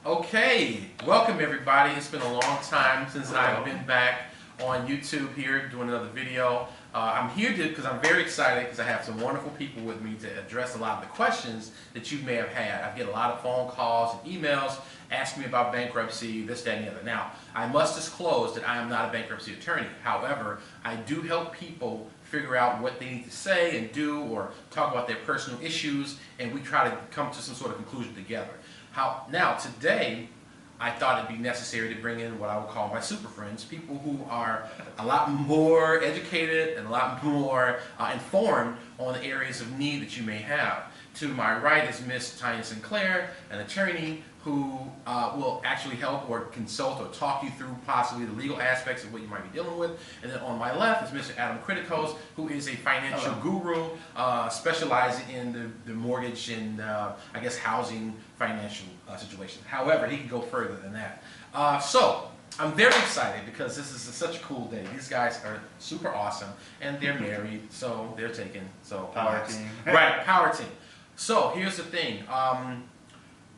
Okay, welcome everybody. It's been a long time since I've been back on YouTube here doing another video. I'm here because I'm very excited because I have some wonderful people with me to address a lot of the questions that you may have had. I get a lot of phone calls and emails asking me about bankruptcy, this, that, and the other. Now, I must disclose that I am not a bankruptcy attorney. However, I do help people figure out what they need to say and do or talk about their personal issues, and we try to come to some sort of conclusion together. Now, today, I thought it'd be necessary to bring in what I would call my super friends, people who are a lot more educated and a lot more informed on the areas of need that you may have. To my right is Miss Tanya SinClair, an attorney who will actually help or consult or talk you through possibly the legal aspects of what you might be dealing with. And then on my left is Mr. Kriticos, who is a financial guru specializing in the mortgage and I guess housing financial situation. However, he can go further than that. So I'm very excited because this is such a cool day. These guys are super awesome and they're married, so they're taken. So power team. Right, power team. So here's the thing.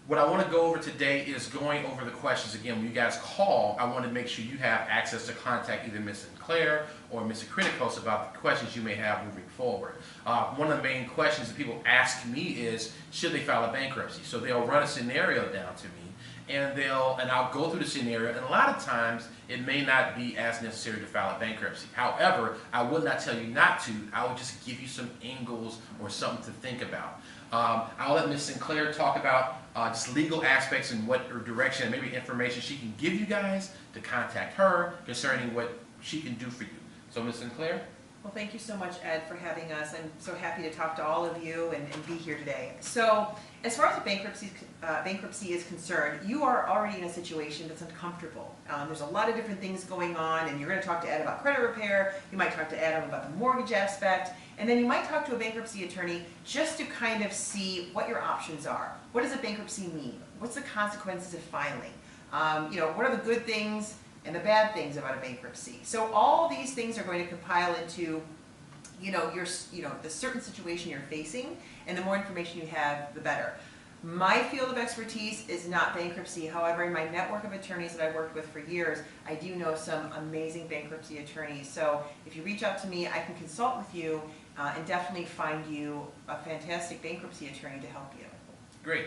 What I want to go over today is going over the questions again. When you guys call, I want to make sure you have access to contact either Ms. SinClair or Mr. Kriticos about the questions you may have moving forward. One of the main questions that people ask me is, should they file a bankruptcy? So they'll run a scenario down to me, and I'll go through the scenario, and a lot of times it may not be as necessary to file a bankruptcy. However, I would not tell you not to. I would just give you some angles or something to think about. I'll let Ms. SinClair talk about just legal aspects and what direction and maybe information she can give you guys to contact her concerning what she can do for you. So Ms. SinClair? Well, thank you so much, Ed, for having us. I'm so happy to talk to all of you and be here today. So, as far as bankruptcy is concerned, you are already in a situation that's uncomfortable. There's a lot of different things going on, and you're going to talk to Ed about credit repair, you might talk to Adam about the mortgage aspect, and then you might talk to a bankruptcy attorney just to kind of see what your options are. What does a bankruptcy mean? What's the consequences of filing? What are the good things and the bad things about a bankruptcy? So all these things are going to compile into the certain situation you're facing, and the more information you have, the better. My field of expertise is not bankruptcy. However, in my network of attorneys that I've worked with for years, I do know some amazing bankruptcy attorneys. So if you reach out to me, I can consult with you and definitely find you a fantastic bankruptcy attorney to help you. Great.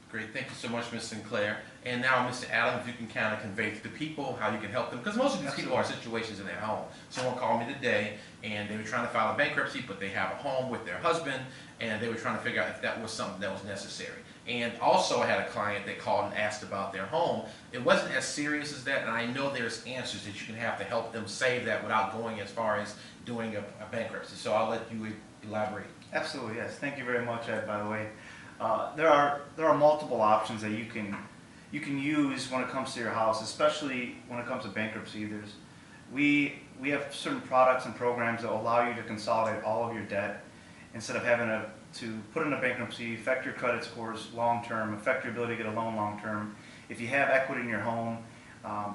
Great, thank you so much, Ms. SinClair. And now, Mr. Adam, if you can kind of convey to the people how you can help them, because most of these people are in situations in their home. Someone called me today, and they were trying to file a bankruptcy, but they have a home with their husband, and they were trying to figure out if that was something that was necessary. And also, I had a client that called and asked about their home. It wasn't as serious as that, and I know there's answers that you can have to help them save that without going as far as doing a bankruptcy. So I'll let you elaborate. Absolutely, yes. Thank you very much, Ed, by the way. There are multiple options that you can use when it comes to your house, especially when it comes to bankruptcy. We have certain products and programs that will allow you to consolidate all of your debt instead of having to put in a bankruptcy, affect your credit scores long term, affect your ability to get a loan long term. If you have equity in your home,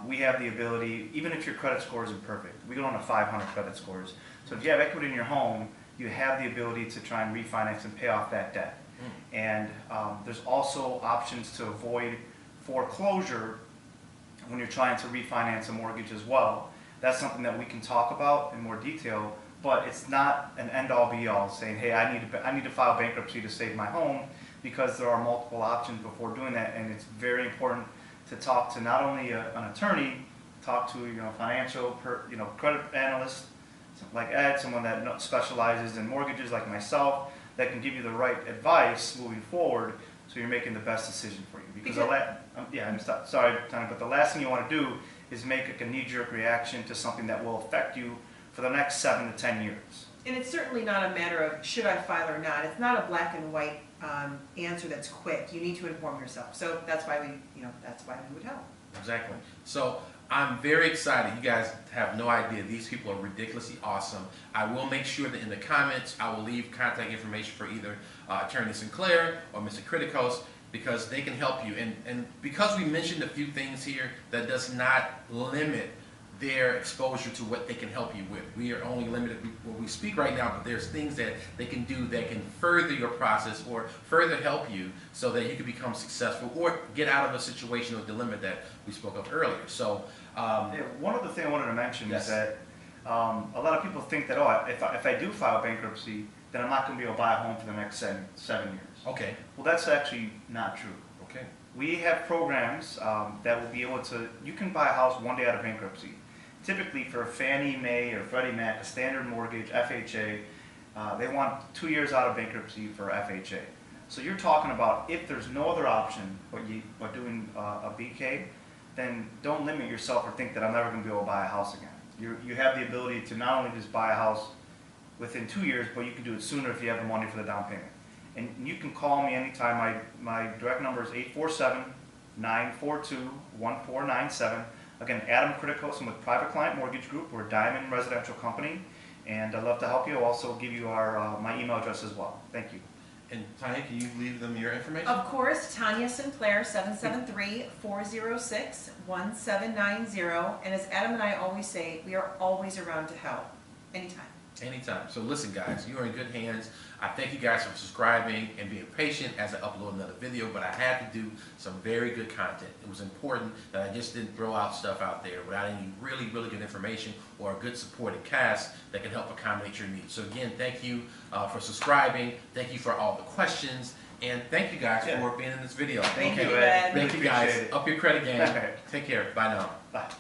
we have the ability, even if your credit score isn't perfect, we go on to 500 credit scores. So if you have equity in your home, you have the ability to try and refinance and pay off that debt. And there's also options to avoid foreclosure when you're trying to refinance a mortgage as well. That's something that we can talk about in more detail, but it's not an end-all be-all saying, hey, I need to file bankruptcy to save my home, because there are multiple options before doing that, and it's very important to talk to not only an attorney, talk to financial credit analyst like Ed, someone that specializes in mortgages like myself, that can give you the right advice moving forward, so you're making the best decision for you. Because sorry, Tanya, but the last thing you want to do is make a knee-jerk reaction to something that will affect you for the next 7 to 10 years. And it's certainly not a matter of should I file or not. It's not a black and white answer that's quick. You need to inform yourself. So that's why we would help. Exactly. So I'm very excited. You guys have no idea. These people are ridiculously awesome. I will make sure that in the comments I will leave contact information for either Attorney SinClair or Mr. Kriticos, because they can help you. And because we mentioned a few things here, that does not limit their exposure to what they can help you with. We are only limited what we speak right now, but there's things that they can do that can further your process or further help you so that you can become successful or get out of a situation or dilemma that we spoke of earlier. So, one other thing I wanted to mention yes. is that a lot of people think that, oh, if I do file bankruptcy, then I'm not going to be able to buy a home for the next 7 years. okay, Well, that's actually not true. okay, We have programs that will be able to, you can buy a house one day out of bankruptcy. Typically for Fannie Mae or Freddie Mac, a standard mortgage, FHA, they want 2 years out of bankruptcy for FHA. So you're talking about if there's no other option but doing a BK, then don't limit yourself or think that I'm never going to be able to buy a house again. You have the ability to not only just buy a house within 2 years, but you can do it sooner if you have the money for the down payment. And you can call me anytime. My direct number is 847-942-1497. Again, Adam Kriticos. I'm with Private Client Mortgage Group. We're a Diamond Residential Company, and I'd love to help you. I'll also give you my email address as well. Thank you. and Tanya, can you leave them your information? Of course, Tanya SinClair, 773-406-1790. And as Adam and I always say, we are always around to help, anytime. Anytime. So listen, guys, you are in good hands. I thank you guys for subscribing and being patient as I upload another video, but I had to do some very good content. It was important that I just didn't throw out stuff out there without any really, really good information or a good supporting cast that can help accommodate your needs. So again, thank you for subscribing. Thank you for all the questions. And thank you guys for being in this video. Thank you, you, Ed. Thank you guys. Appreciate it. Up your credit game. Take care. Bye now. Bye.